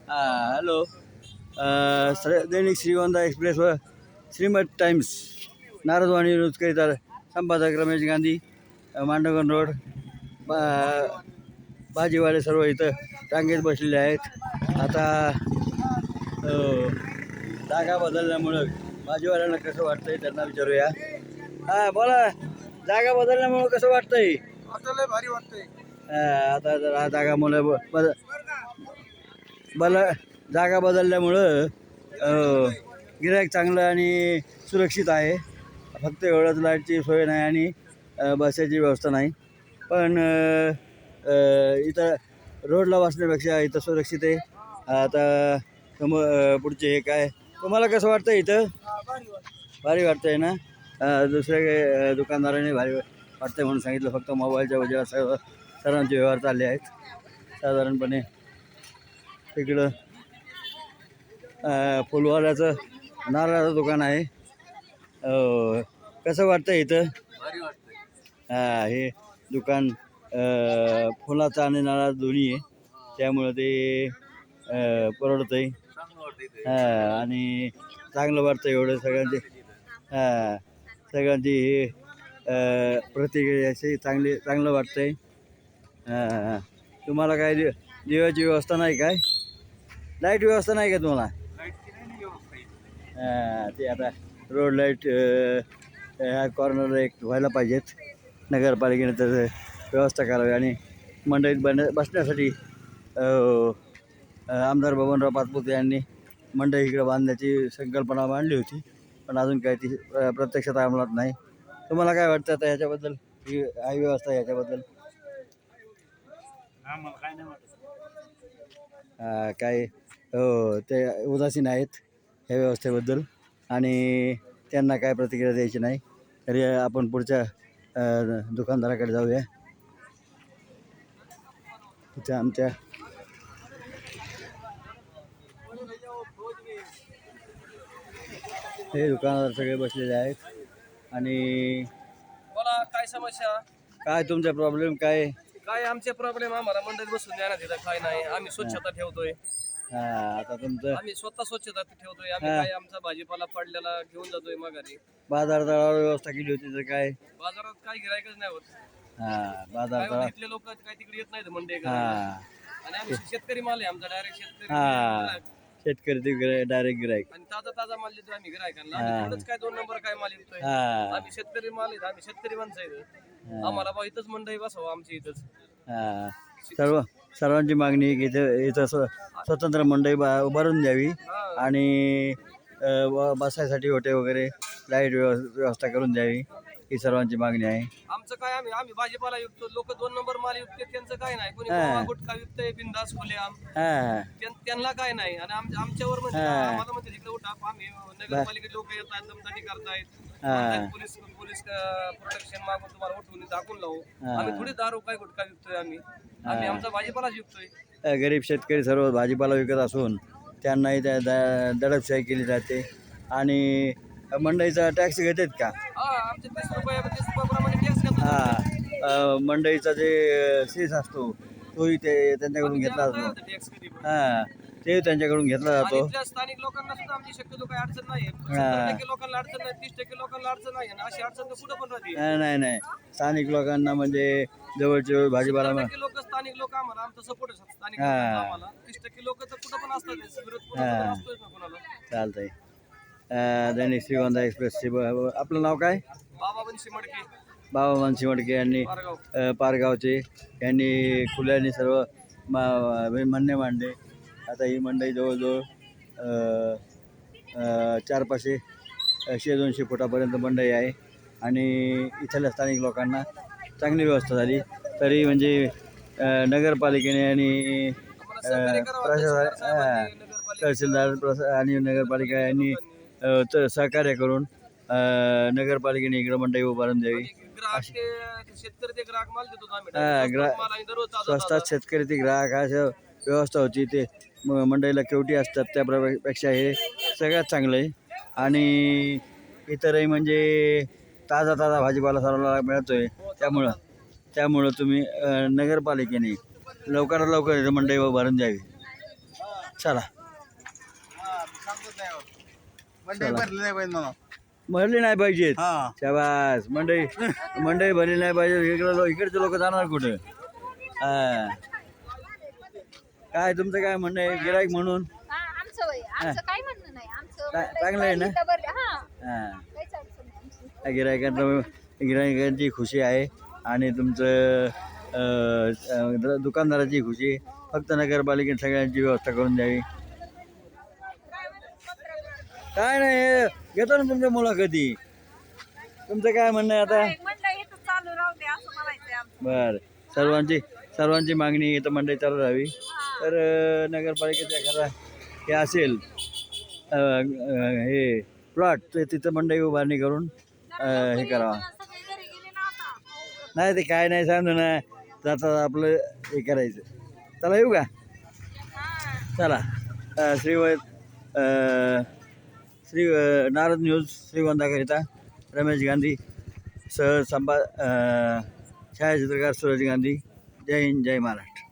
Hello. दैनिक Shrigonda express व श्रीमत times नारदवाणी न्यूजकरिता संपादक Ramesh Gandhi, Mandavgan road. भाजीवाले सर्व इथं रांगेत बसलेले आहेत. आता जागा बदलल्यामुळं भाजीवाल्यांना कसं वाटतंय त्यांना विचारूया. बोला, जागा बदलल्यामुळं कसं वाटतंय? आता भारी वाटतंय. आता जरा जागा जागा बदलल्यामुळं गिऱ्हाईक चांगलं आणि सुरक्षित आहे. फक्त एवढंच लाईटची सोय नाही आणि बसायची व्यवस्था नाही. पण इथं रोडला बसण्यापेक्षा इथं सुरक्षित आहे. आता पुढचे हे काय, तुम्हाला कसं वाटतं इथं? भारी वाटतंय ना? दुसऱ्या दुकानदाराने भारी वाटतंय म्हणून सांगितलं. फक्त मोबाईलच्या वजेवर सर्वांचे व्यवहार चालले आहेत. साधारणपणे इकडं फुलवाल्याचं नारळाचं दुकान आहे. कसं वाटतं इथं? हे दुकान फुलाचं आणि नारळाचं दोन्ही आहे, त्यामुळं ते परवडतं आहे. आणि चांगलं वाटतं एवढं सगळ्यांची हे प्रतिक्रिया अशी चांगलं वाटतं आहे. तुम्हाला काय दिव्याची व्यवस्था नाही काय? लाईट व्यवस्था नाही का तुम्हाला? ते आता रोड लाईट ह्या कॉर्नरला एक व्हायला पाहिजेत. नगरपालिकेने तर व्यवस्था करावी. आणि मंडईत बसण्यासाठी आमदार बबनराव पाचपुते यांनी मंडई इकडे बांधण्याची संकल्पना मांडली होती, पण अजून काही ती प्रत्यक्षात अंमलात नाही. तुम्हाला काय वाटतं आता ह्याच्याबद्दल, ही व्यवस्था ह्याच्याबद्दल? काय हो, ते उदासीन आहेत ह्या व्यवस्थेबद्दल आणि त्यांना काय प्रतिक्रिया द्यायची नाही. तरी आपण पुढच्या दुकानदाराकडे जाऊया. तिथे आमच्या हे दुकानदार सगळे बसलेले आहेत. आणि बोला, काय समस्या? काय तुमचा प्रॉब्लेम काय? काय आमचे प्रॉब्लेम? आम्हाला मंडईत बसून द्या ना, तिथं काय नाही. आम्ही स्वच्छता ठेवतोय. आता तुमचं आम्ही स्वतः स्वच्छता ठेवतोय. आम्ही काय आमचा भाजीपाला पडलेला घेऊन जातोय माघारी. बाजार तळावर व्यवस्था केली होती तर काय? बाजारात काय गिरायकच नाही होत. बाजार तळा इथले लोक काय तिकडे येत नाहीत मंडई करायला. आणि आम्ही शेतकरी माल आहे आमचा, डायरेक्ट शेतकरी ते डायरेक्ट गिराईक. आणि ताजा माल देतोय आम्ही गिरायकांना. आम्ही काय 2 नंबर काय माल विकतोय? आम्ही शेतकरी माल आहेत, आम्ही शेतकरी माणसं आहेत. आम्हाला बा इथंच मंडई बसवा आमची इथंच. सर्वांची मागणी आहे की इथं स्वतंत्र मंडई उभारून द्यावी आणि बसायसाठी होटे वगैरे लाईट व्यवस्था करून द्यावी, ही सर्वांची मागणी आहे. आमचं काय, आम्ही भाजीपाला विकतो. लोक 2 नंबर माल विकते, त्यांचं काय नाही. कोणी गुटखा विकतंय बिंदास खुलेआम, त्यांना काय नाही. आणि आमच्यावर म्हणजे आम्हाला म्हणजे तिकडे उठा, आम्ही नगरपालिकेत लोक येतात, दमदाटी करतायत, पोलीस प्रोटेक्शन मागून तुम्हाला उठवून दाखवून लावू. आम्ही थोडी दारू काय गुटखा विकतोय. आम्ही आमचा भाजीपालाच विकतोय. गरीब शेतकरी सर्व भाजीपाला विकत असून त्यांनाही त्या दडपशाही केली जाते. आणि मंडईचा टॅक्स घेतात का? आमचे 30 रुपयाप्रमाणे टॅक्स घेतात. मंडईचा जे सेस असतो तोही त्यांच्याकडून घेतला जातो. ते त्यांच्याकडून घेतला जातो. स्थानिक लोकांना सुद्धा आमची शक्यतो काही अडचण नाही. 70% लोकांना अडचण नाही, 30% लोकांना अडचण नाही. अशी अडचण तर कुठं पण राहते. नाही, स्थानिक लोकांना म्हणजे जवळचे भाजीपाला लोक, स्थानिक लोक आम्हाला आमचा सपोर्ट असतात. स्थानिक आम्हाला 30% लोक तर कुठं पण असतात, विरोध कोणाला. चालतंय. दैनिक श्रीगोंदा एक्सप्रेसचे आपलं नाव काय? बाबा बनशी मडके. बाबा मनसी मडके यांनी पारगावचे यांनी खुल्याने सर्व म्हणणे मांडले. आता ही मंडई जवळजवळ 400-500-200 फुटापर्यंत मंडई आहे. आणि इथल्या स्थानिक लोकांना चांगली व्यवस्था झाली. तरी म्हणजे नगरपालिकेने आणि तहसीलदार आणि नगरपालिका यांनी सहकार्य करून नगरपालिकेने इकडे मंडई उभारून द्यावी. शेतकरी ते ग्राहक माल देतो. स्वस्तात शेतकरी ते ग्राहक अशा व्यवस्था होती. ते मंडईला केवटी असतात, त्यापेक्षा हे सगळ्यात चांगलं आहे. आणि इतरही म्हणजे ताजा भाजीपाला सर्वांना मिळतोय. त्यामुळं तुम्ही नगरपालिकेने लवकरात लवकर मंडई उभारून द्यावी. चला मंडई भरली नाही पाहिजे म्हणून. भरली नाही पाहिजेत. हा शाबास. मंडई मंडई भरली नाही पाहिजे. इकडचे लोक जाणार कुठं? हा. काय तुमचं काय म्हणणं आहे गिराईक म्हणून? आमचं वय आमचं काय म्हणणं नाही आमचं चांगलं आहे ना? हा हा. काहीच अडचण नाही आमची. गिरायकांची खुशी आहे आणि तुमचं दुकानदाराची खुशी. फक्त नगरपालिकेने सगळ्यांची व्यवस्था करून द्यावी. काय नाही हे घेतो ना तुमच्या मुलाखती. तुमचं काय म्हणणं आहे आता? मंडई इथं चालू राहू दे असं म्हणायचं. बरं. सर्वांची मागणी इथं मंडई चालू राहावी. तर नगरपालिकेच्या एखादा हे असेल हे प्लॉट तर तिथं मंडई उभारणी करून हे करावा. नाही ते काय नाही सांगतो ना. जाता आपलं हे करायचं. चला येऊ का? चला. श्री नारद न्यूज श्रीगोंदाकरिता रमेश गांधी छायाचित्रकार सूरज गांधी. जय हिंद जय महाराष्ट्र.